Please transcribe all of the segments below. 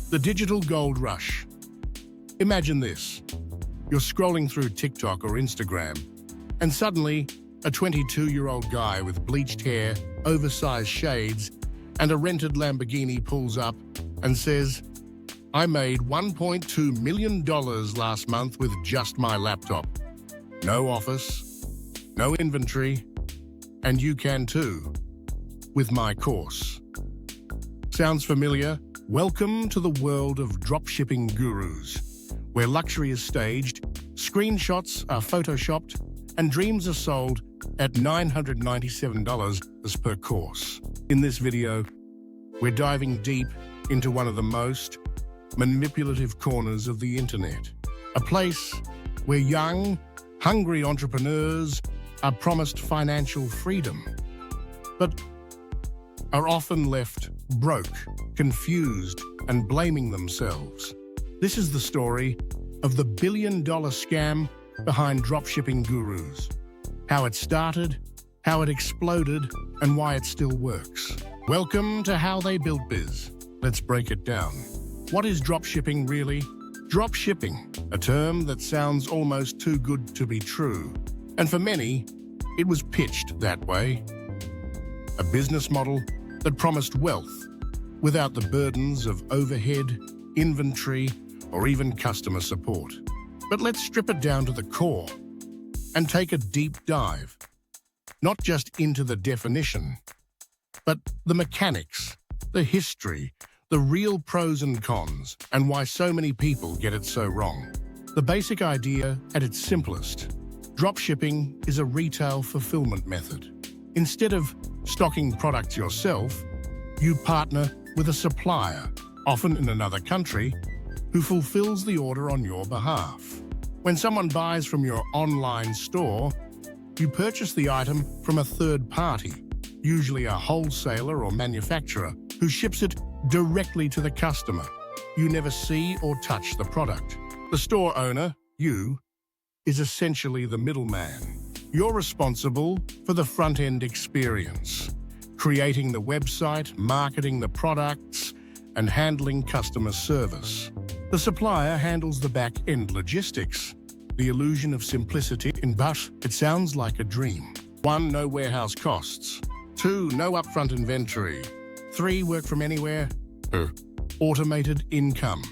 The digital gold rush. Imagine this. You're scrolling through TikTok or Instagram, and suddenly, a 22-year-old guy with bleached hair, oversized shades, and a rented Lamborghini pulls up and says, "I made $1.2 million last month with just my laptop. No office, no inventory, and you can too, with my course." Sounds familiar? Welcome to the world of dropshipping gurus, where luxury is staged, screenshots are photoshopped, and dreams are sold at $997 per course. In this video, we're diving deep into one of the most manipulative corners of the internet, a place where young, hungry entrepreneurs are promised financial freedom, but are often left broke, confused, and blaming themselves. This is the story of the billion-dollar scam behind dropshipping gurus. How it started, how it exploded, and why it still works. Welcome to How They Built Biz. Let's break it down. What is dropshipping really? Dropshipping, a term that sounds almost too good to be true. And for many, it was pitched that way. A business model that promised wealth without the burdens of overhead, inventory, or even customer support. But let's strip it down to the core and take a deep dive, not just into the definition, but the mechanics, the history, the real pros and cons, and why so many people get it so wrong. The basic idea at its simplest: dropshipping is a retail fulfillment method. Instead of stocking products yourself, you partner with a supplier, often in another country, who fulfills the order on your behalf. When someone buys from your online store, you purchase the item from a third party, usually a wholesaler or manufacturer, who ships it directly to the customer. You never see or touch the product. The store owner, you, is essentially the middleman. You're responsible for the front-end experience, creating the website, marketing the products, and handling customer service. The supplier handles the back-end logistics, the illusion of simplicity, but it sounds like a dream. 1, no warehouse costs. 2, no upfront inventory. 3, work from anywhere. Automated income.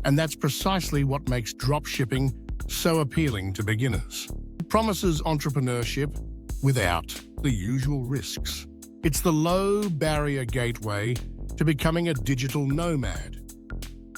And that's precisely what makes dropshipping so appealing to beginners. It promises entrepreneurship without the usual risks. It's the low-barrier gateway to becoming a digital nomad.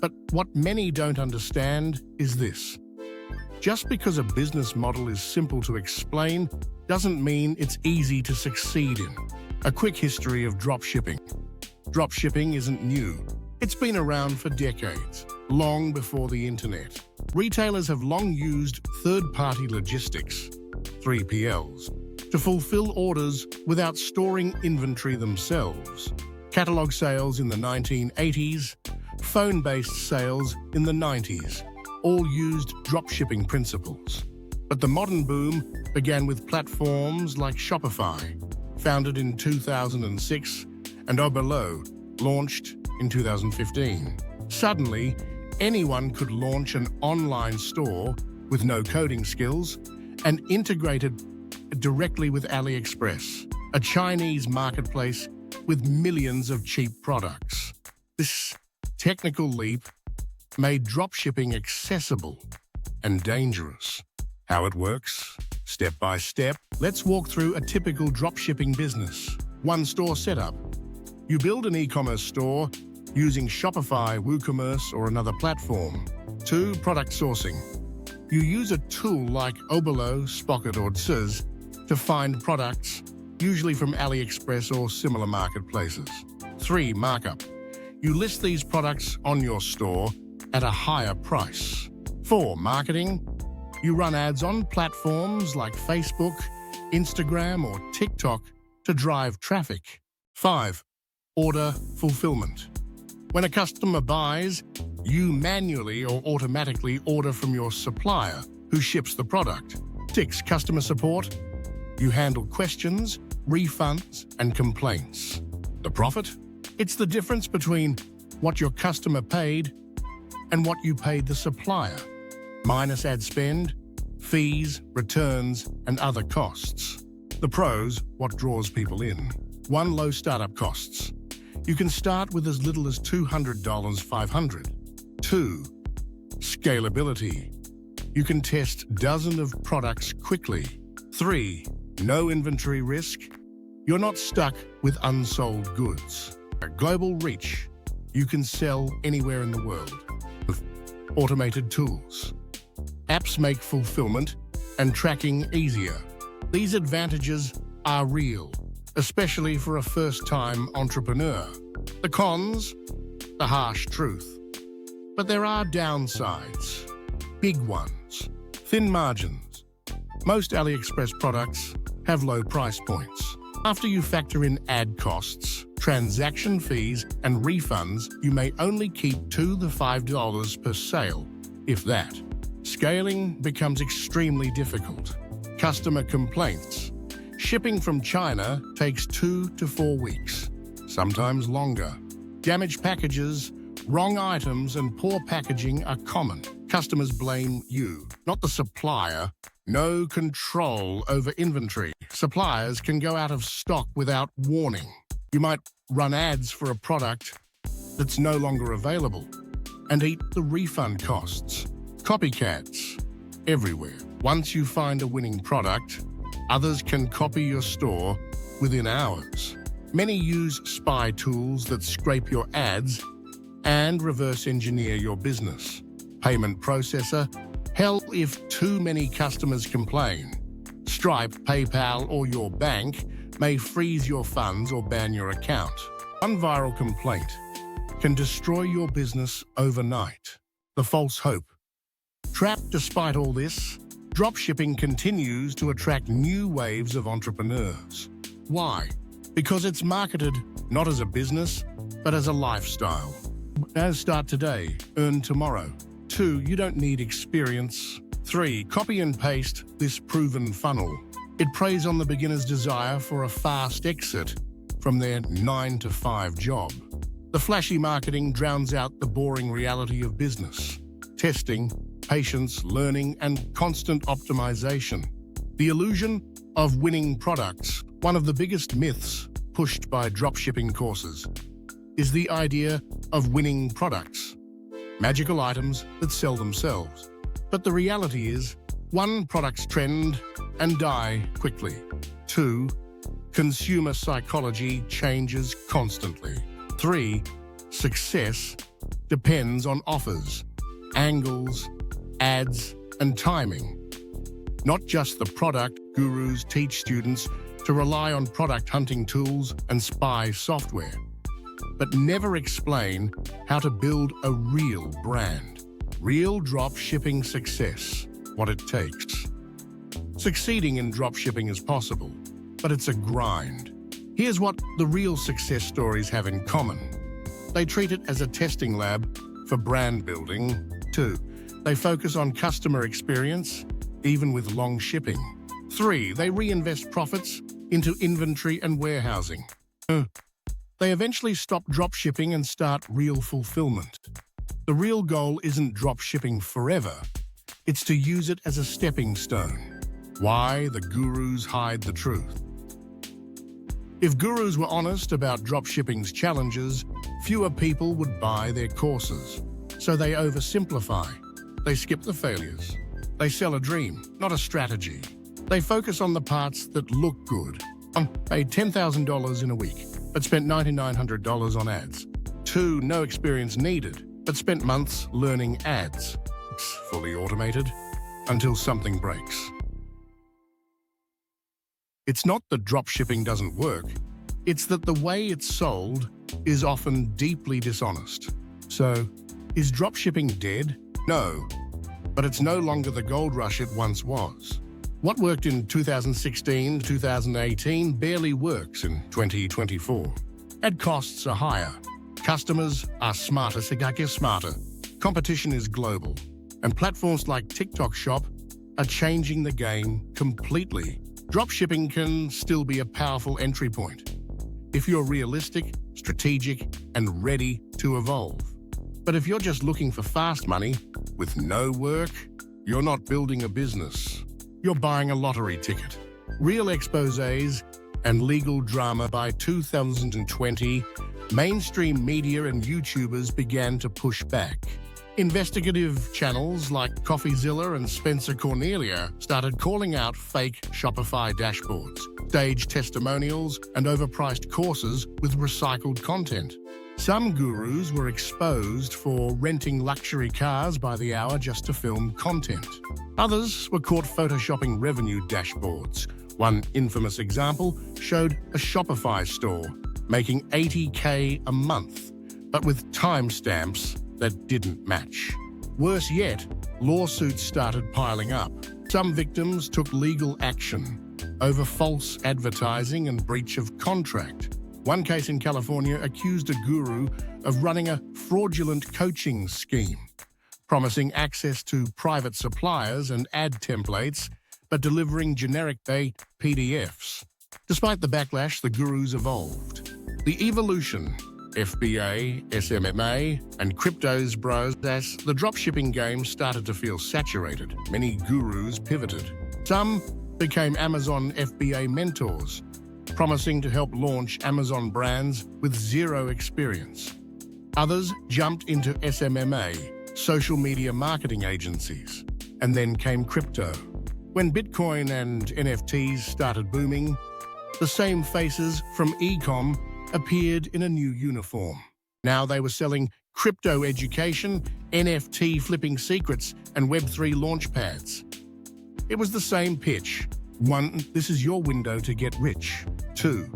But what many don't understand is this. Just because a business model is simple to explain doesn't mean it's easy to succeed in. A quick history of dropshipping. Dropshipping isn't new. It's been around for decades, long before the internet. Retailers have long used third-party logistics, 3PLs, to fulfill orders without storing inventory themselves. Catalog sales in the 1980s, phone-based sales in the 90s, all used dropshipping principles. But the modern boom began with platforms like Shopify, founded in 2006, and Oberlo, launched in 2015. Suddenly, anyone could launch an online store with no coding skills and integrated directly with AliExpress, a Chinese marketplace with millions of cheap products. This technical leap made dropshipping accessible and dangerous. How it works? Step by step, let's walk through a typical dropshipping business. 1, store setup. You build an e-commerce store using Shopify, WooCommerce, or another platform. 2, product sourcing. You use a tool like Oberlo, Spocket, or Tsiz to find products, usually from AliExpress or similar marketplaces. 3, markup. You list these products on your store at a higher price. 4, marketing. You run ads on platforms like Facebook, Instagram, or TikTok to drive traffic. 5, order fulfillment. When a customer buys, you manually or automatically order from your supplier, who ships the product. 6, customer support. You handle questions, refunds, and complaints. The profit? It's the difference between what your customer paid, and what you paid the supplier, minus ad spend, fees, returns, and other costs. The pros, what draws people in. 1. Low startup costs. You can start with as little as $200, $500. 2. Scalability. You can test dozens of products quickly. 3. No inventory risk. You're not stuck with unsold goods. A global reach. You can sell anywhere in the world. Automated tools. Apps make fulfillment and tracking easier. These advantages are real, especially for a first-time entrepreneur. The cons, the harsh truth. But there are downsides. Big ones. Thin margins. Most AliExpress products have low price points. After you factor in ad costs, transaction fees, and refunds, you may only keep $2 to $5 per sale, if that. Scaling becomes extremely difficult. Customer complaints. Shipping from China takes 2 to 4 weeks, sometimes longer. Damaged packages, wrong items, and poor packaging are common. Customers blame you, not the supplier. No control over inventory. Suppliers can go out of stock without warning. You might run ads for a product that's no longer available and eat the refund costs. Copycats everywhere. Once you find a winning product, others can copy your store within hours. Many use spy tools that scrape your ads and reverse engineer your business. Payment processor. Hell, if too many customers complain. Stripe, PayPal, or your bank may freeze your funds or ban your account. One viral complaint can destroy your business overnight. The false hope. Trapped despite all this, dropshipping continues to attract new waves of entrepreneurs. Why? Because it's marketed not as a business, but as a lifestyle. Start today, earn tomorrow. 2. You don't need experience. 3. Copy and paste this proven funnel. It preys on the beginner's desire for a fast exit from their 9-to-5 job. The flashy marketing drowns out the boring reality of business. Testing, patience, learning, and constant optimization. The illusion of winning products. One of the biggest myths pushed by dropshipping courses is the idea of winning products. Magical items that sell themselves. But the reality is, 1. Products trend and die quickly. 2. Consumer psychology changes constantly. 3. Success depends on offers, angles, ads, and timing. Not just the product. Gurus teach students to rely on product hunting tools and spy software, but never explain how to build a real brand. Real dropshipping success, what it takes. Succeeding in dropshipping is possible, but it's a grind. Here's what the real success stories have in common. They treat it as a testing lab for brand building. 2. They focus on customer experience, even with long shipping. 3. They reinvest profits into inventory and warehousing. They eventually stop dropshipping and start real fulfillment. The real goal isn't dropshipping forever. It's to use it as a stepping stone. Why the gurus hide the truth. If gurus were honest about dropshipping's challenges, fewer people would buy their courses. So they oversimplify. They skip the failures. They sell a dream, not a strategy. They focus on the parts that look good. Paid $10,000 in a week, but spent $9,900 on ads. 2. No experience needed, but spent months learning ads. It's fully automated until something breaks. It's not that dropshipping doesn't work. It's that the way it's sold is often deeply dishonest. So, is dropshipping dead? No, but it's no longer the gold rush it once was. What worked in 2016, 2018 barely works in 2024. Ad costs are higher. Customers are smarter. Competition is global. And platforms like TikTok Shop are changing the game completely. Dropshipping can still be a powerful entry point if you're realistic, strategic, and ready to evolve. But if you're just looking for fast money with no work, you're not building a business. You're buying a lottery ticket. Real exposés and legal drama. By 2020, mainstream media and YouTubers began to push back. Investigative channels like CoffeeZilla and Spencer Cornelia started calling out fake Shopify dashboards, staged testimonials, and overpriced courses with recycled content. Some gurus were exposed for renting luxury cars by the hour just to film content. Others were caught photoshopping revenue dashboards. One infamous example showed a Shopify store making $80K a month, but with timestamps that didn't match. Worse yet, lawsuits started piling up. Some victims took legal action over false advertising and breach of contract. One case in California accused a guru of running a fraudulent coaching scheme, promising access to private suppliers and ad templates, but delivering generic PDFs. Despite the backlash, the gurus evolved. The evolution, FBA, SMMA, and cryptos bros, as the dropshipping game started to feel saturated, many gurus pivoted. Some became Amazon FBA mentors, promising to help launch Amazon brands with zero experience. Others jumped into SMMA, social media marketing agencies, and then came crypto. When Bitcoin and NFTs started booming, the same faces from eCom appeared in a new uniform. Now they were selling crypto education, NFT flipping secrets, and Web3 launchpads. It was the same pitch. 1. This is your window to get rich. 2.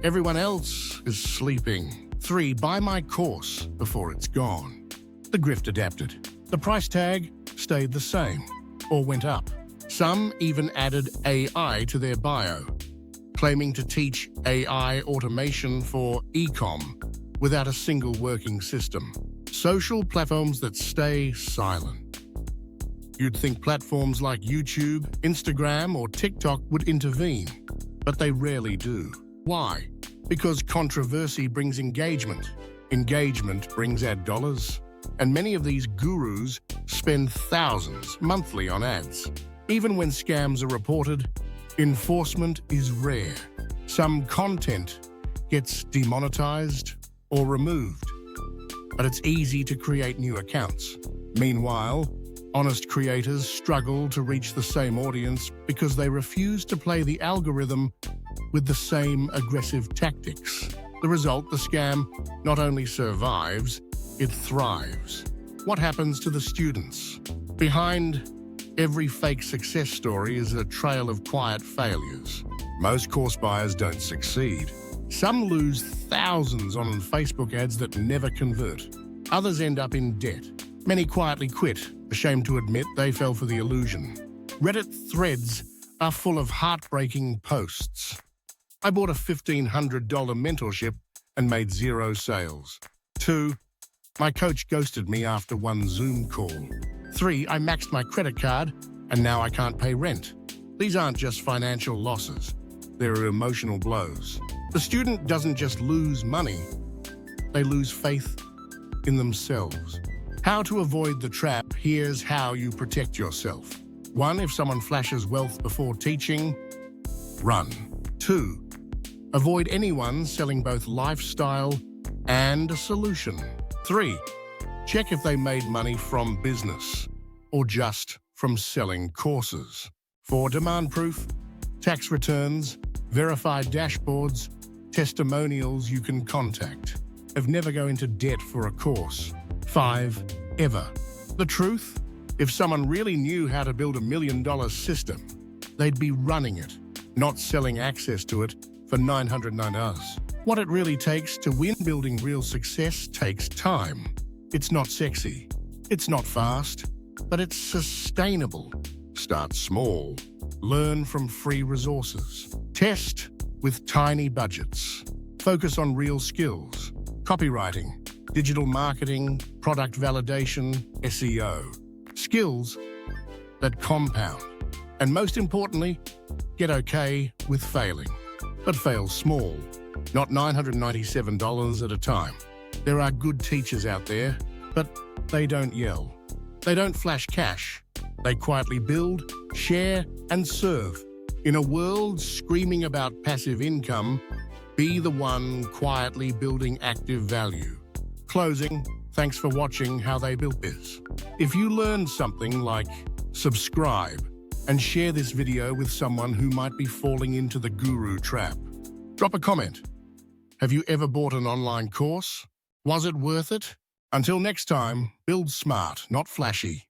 Everyone else is sleeping. 3. Buy my course before it's gone. The grift adapted. The price tag stayed the same or went up. Some even added AI to their bio, claiming to teach AI automation for eCom without a single working system. Social platforms that stay silent. You'd think platforms like YouTube, Instagram, or TikTok would intervene, but they rarely do. Why? Because controversy brings engagement. Engagement brings ad dollars. And many of these gurus spend thousands monthly on ads. Even when scams are reported, enforcement is rare. Some content gets demonetized or removed, but it's easy to create new accounts. Meanwhile, honest creators struggle to reach the same audience because they refuse to play the algorithm with the same aggressive tactics. The result, the scam not only survives, it thrives. What happens to the students? Behind every fake success story is a trail of quiet failures. Most course buyers don't succeed. Some lose thousands on Facebook ads that never convert. Others end up in debt. Many quietly quit, ashamed to admit they fell for the illusion. Reddit threads are full of heartbreaking posts. I bought a $1,500 mentorship and made 0 sales. 2. My coach ghosted me after one Zoom call. 3. I maxed my credit card and now I can't pay rent. These aren't just financial losses. They're emotional blows. The student doesn't just lose money, they lose faith in themselves. How to avoid the trap? Here's how you protect yourself. 1. If someone flashes wealth before teaching, run. 2. Avoid anyone selling both lifestyle and a solution. 3. Check if they made money from business or just from selling courses. 4. Demand proof, tax returns, verified dashboards, testimonials you can contact. Never go into debt for a course. 5. Ever. The truth? If someone really knew how to build $1 million system, they'd be running it, not selling access to it for $999. What it really takes to win building real success takes time. It's not sexy, it's not fast, but it's sustainable. Start small. Learn from free resources. Test with tiny budgets. Focus on real skills. Copywriting, digital marketing, product validation, SEO. Skills that compound. And most importantly, get okay with failing. But fail small. not $997 at a time. There are good teachers out there, but they don't yell. They don't flash cash. They quietly build, share, and serve. In a world screaming about passive income, be the one quietly building active value. Closing, thanks for watching How They Built This. If you learned something, like, subscribe, and share this video with someone who might be falling into the guru trap. Drop a comment. Have you ever bought an online course? Was it worth it? Until next time, build smart, not flashy.